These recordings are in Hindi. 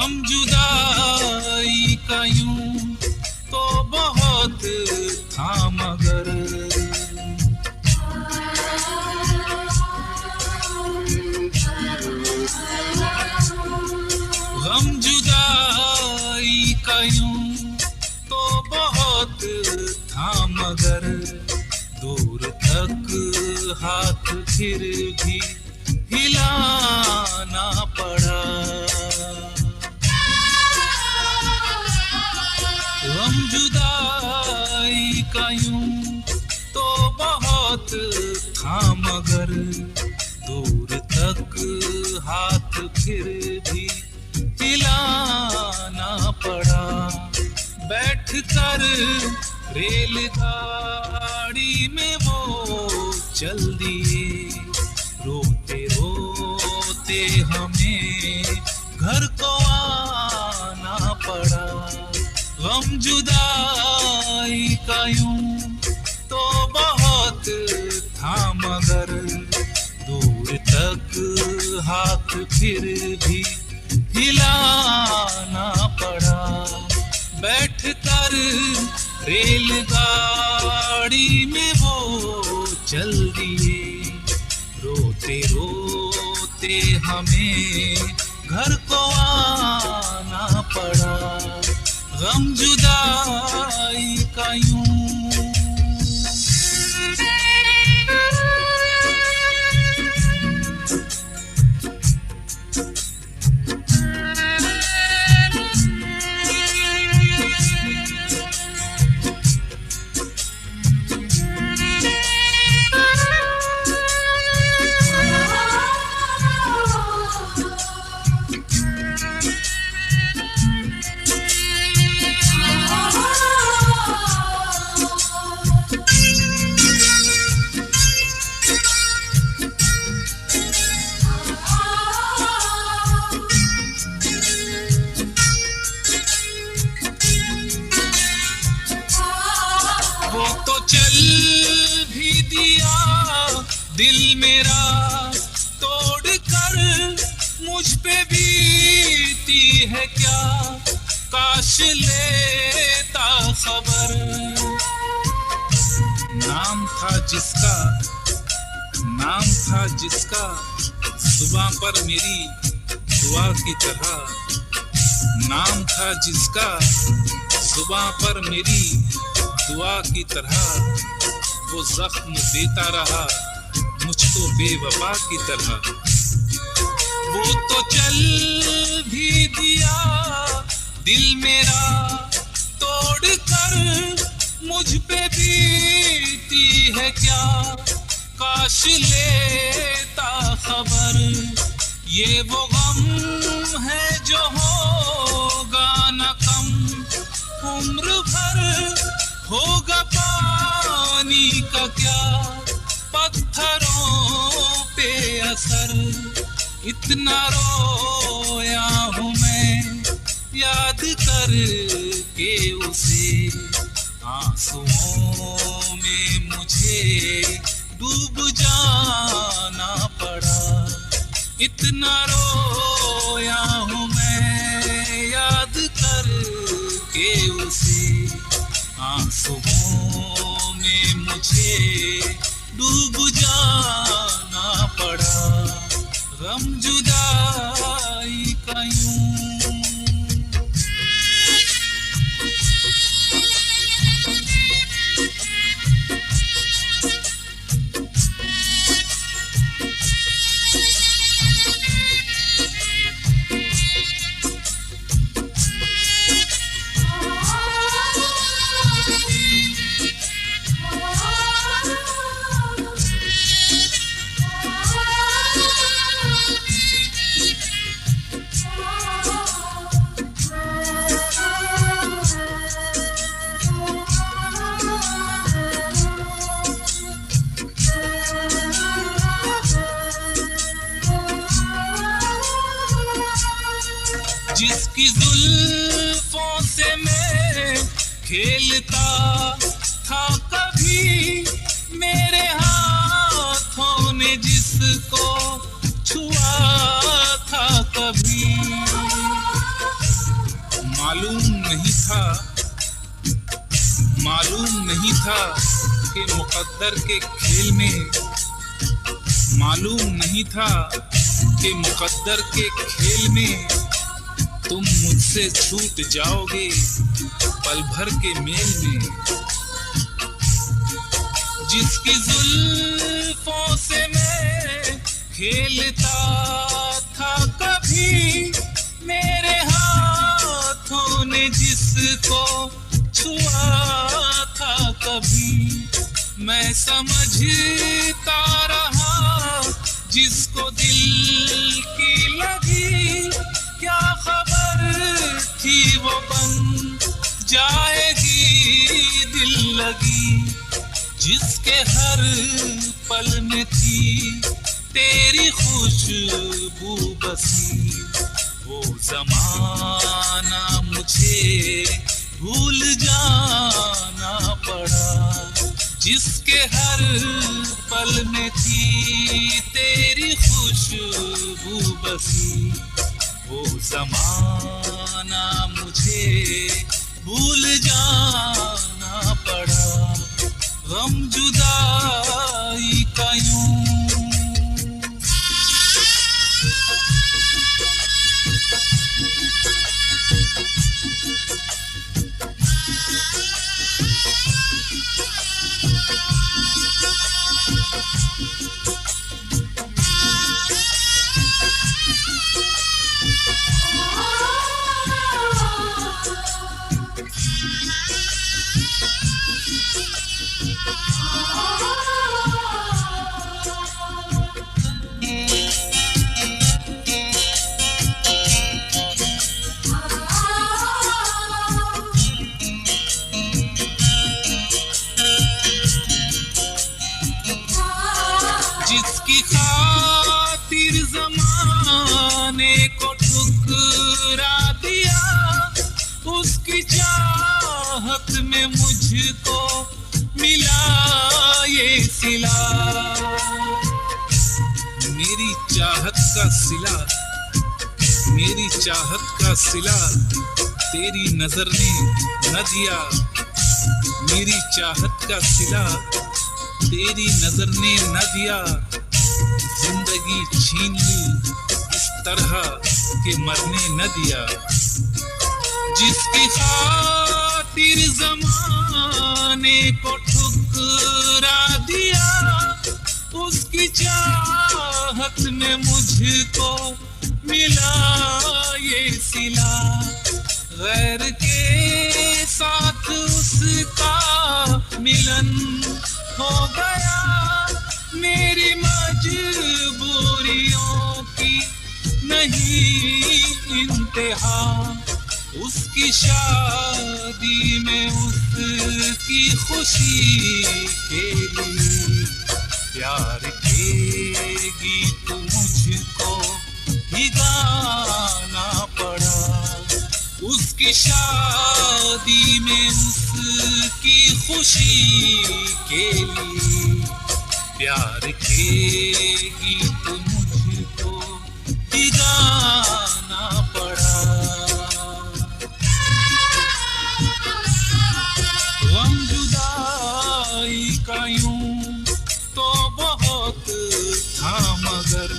गम जुदाई का यूं तो बहुत था मगर गम जुदाई का यूं तो बहुत था मगर दूर तक हाथ फिर भी हिलाना पड़ा। गम जुदाई का यूं तो बहुत था मगर दूर तक हाथ फिर भी हिलाना पड़ा। बैठ कर रेलगाड़ी में वो चल दिए, रोते रोते हमें घर को आना पड़ा। गम जुदाई का यूं तो बहुत था मगर दूर तक हाथ फिर भी हिलाना पड़ा। बैठ कर रेलगाड़ी में वो चल दिए, रोते रोते हमें घर को आना पड़ा। गम जुदाई का यूं दिल मेरा तोड़ कर मुझ पे बीती है क्या, काश लेता खबर। नाम था जिसका जुबां पर मेरी दुआ की तरह। नाम था जिसका जुबां पर मेरी दुआ की तरह। वो जख्म देता रहा मुझको बेवफा की तरह। वो तो चल भी दिया दिल मेरा तोड़ कर मुझ पे बीती है क्या, काश लेता खबर। ये वो गम है जो होगा न कम, उम्र भर होगा पानी का क्या, पत्थरों पे असर। इतना रोया हूँ मैं याद करके उसे, आंसुओं में मुझे डूब जाना पड़ा। इतना रोया हूँ मैं याद करके उसे, आंसुओं में मुझे डूब जाना पड़ा। गम जुदाई का यूं जिसकी जुल्फों से मैं खेलता था कभी, मेरे हाथों ने जिसको छुआ था कभी। मालूम नहीं था कि मुकद्दर के खेल में, मालूम नहीं था कि मुकद्दर के खेल में तुम मुझसे छूट जाओगे पल भर के मेल में। जिसकी जुल्फों से मैं खेलता था कभी, मेरे हाथों ने जिसको छुआ था कभी, मैं समझता रहा जिसको दिल की लगी, क्या खबर थी वो बन जाएगी दिल लगी। जिसके हर पल में थी तेरी खुशबू बसी, वो ज़माना मुझे भूल जाना पड़ा। जिसके हर पल में थी तेरी खुशबू बसी, वो ज़माना मुझे भूल जाना पड़ा। गम जुदाई का यूं जिसकी खातिर ज़माने को ठुकरा दिया, उसकी चाहत में मुझको मिला ये सिला। मेरी चाहत का सिला, मेरी चाहत का सिला तेरी नजर ने न दिया। मेरी चाहत का सिला तेरी नजर ने न दिया। जिंदगी छीन ली इस तरह के मरने न दिया। जिसकी खातिर ज़माने को ठुकरा दिया, उसकी चाहत में मुझको मिला ये सिला। गैर के साथ उसका मिलन हो गया, मेरी मजबूरियों की नहीं इंतहा। उसकी शादी में उसकी खुशी के लिए प्यार के गीत मुझको ही गाना पड़ा। उसकी शादी में उसकी खुशी के लिए प्यार के गीत मुझको ही गाना पड़ा। गम जुदाई का यूं तो बहुत था, मगर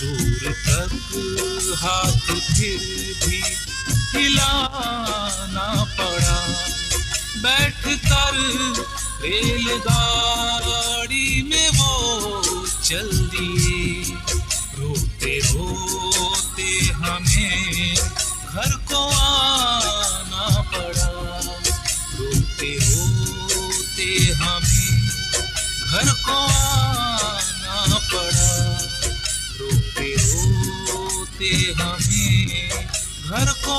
दूर तक हाथ फिर भी हिलाना पड़ा। बैठ कर रेलगाड़ी में वो चल दिए, रोते रोते हमें घर को आना पड़ा। रोते रोते हमें घर को आना पड़ा। रोते रोते हमें घर को